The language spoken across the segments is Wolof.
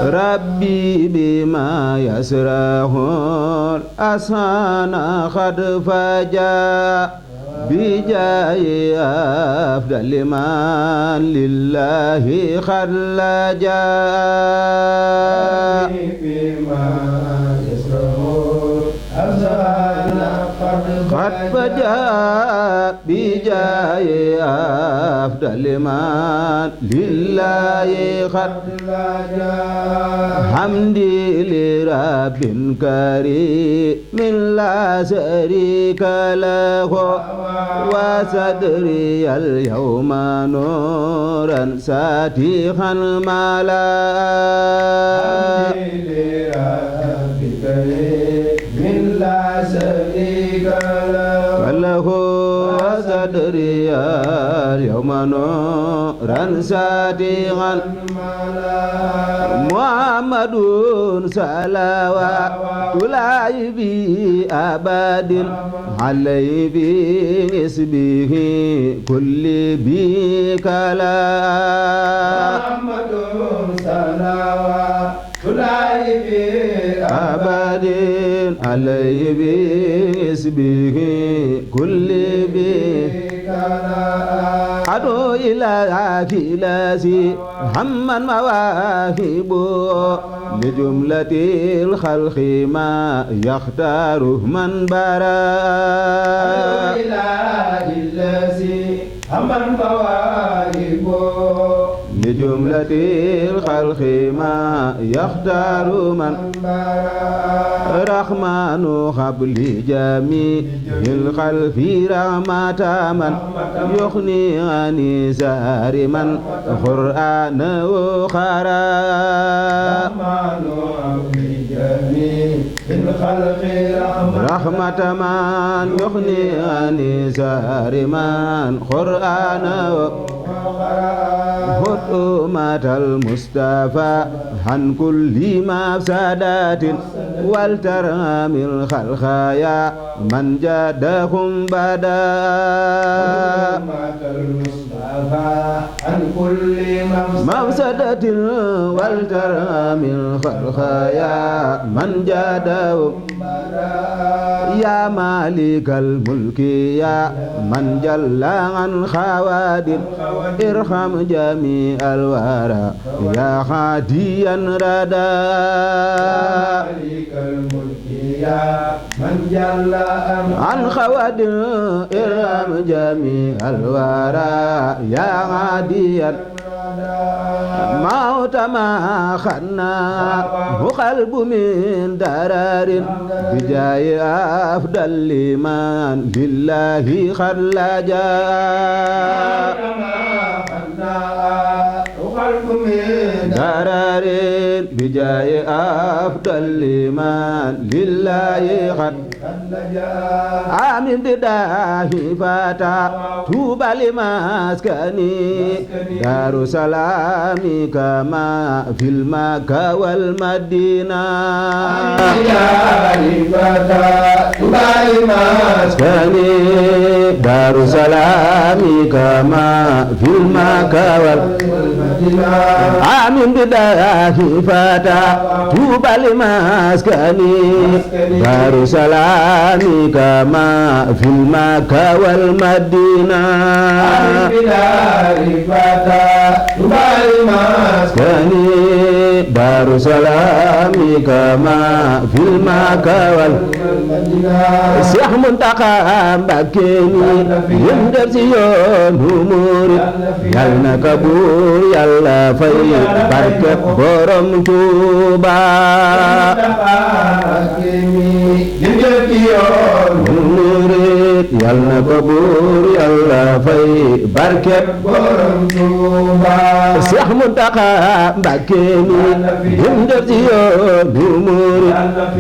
ربي بما يسره الأسان قد فجاء بجاه أفضل من لله قد لجا قد فجاء بجاه أفضل من لله قد لجا حمدي لرب كريم لا شريك له وصدري اليوم نورا ساتيخا ملا وله وصدري اليوم نورا ساتيخا محمد صلوات الله بأبد عليه بنسبه كل بكلا محمد صلوات الله بأبد عليه بنسبه كل بكلا أدعو إلى كلاسي همّا مواهبه لجملة الخلق ما يختاره من برا إلى كلاسي همّا مواهبه لجملة الخلق ما يختار من رحمن قبل جميع الخلق رحمة من يغني عن سهر من قرآن خرا رحمة من يغني عن سهر من قرآن خطومة المصطفى عن كل مفسدات والترام الخلخايا من جادهم بدا عن كل مفسدة والترام الخلخايا من جادهم يا مالك الملك يا من جل عن خوادم ارحم جميع الورى يا هاديا ردا مالك الملك يا من جل عن خوادم ارحم جميع الورى يا هاديا موت ما خنا قلب من درار بجاي أفضل لمن لله خلجا قلب من درار بجاي أفضل لمن لله خلجا آمين بداه فتا توبى لمسكني دار سلام كما في المكة والمدينة دار سلام كما في المكة والمدينة آمين بداه فتا توبى لمسكني دار سلام كما في المكة والمدينة آمين بداه فتا توبى لمسكني دار سلام كما في المكة والمدينة Seex Muntaxa Mbàkke mi yëm def ci yoonu murit yal na ka buur Yàlla fay barkeb borom Tuuba yal na ko buur Yàlla fay barkeb borom Tuuba Seex Muntaxa Mbàkke mi yëm def ci yoonu murit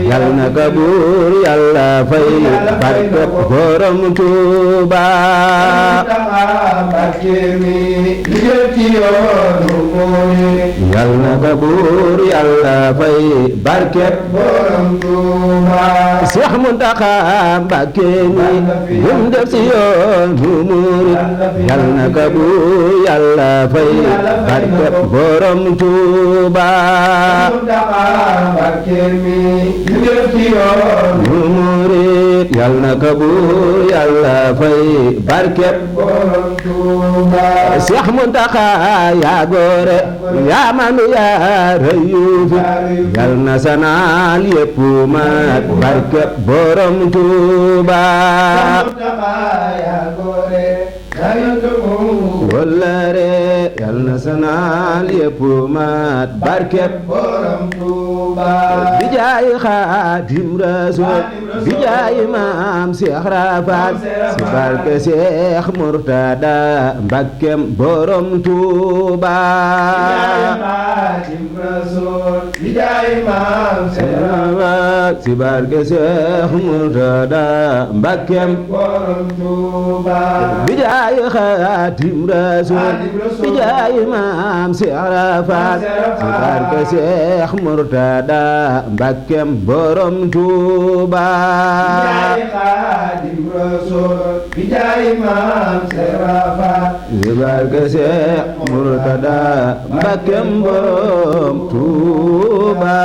yal na ko buur Yàlla fay barkeb borom Tuuba yal na ko buur Yàlla fay barkeb borom Tuuba Seex Muntaxa Mbàkke mi yëm def ci yoonu murit yal na ko buur Yàlla fay barkeb borom Tuuba Mbakke mi ñu def ci yoon nu murit yal na ko buur yàlla fay barkeb borom Tuuba Seex Muntaxa yaa góore yaa manu yaa rëyu fi yal na sanaal yépp mat barkeb borom Tuuba wallare yal na sanaal yépp mat barkeb borom Tuuba bi jaay Xaadim Rasuul bi jaay maam Seex Rafaal si barke Seex Murtada Mbakkem borom Tuuba Xaadim Rasuul bi jaay maam Seex Rafaal si barke Seex Murtada Mbakkem borom Tuuba bi jaay Xaadim Rasuul bi jaay maam Seex Rafaal si barke Seex Murtada Mbakkem borom Tuuba Xaadim Rasuul bi jaay maam Seex Rafaal si barke Seex Murtada Mbakkem borom Tuuba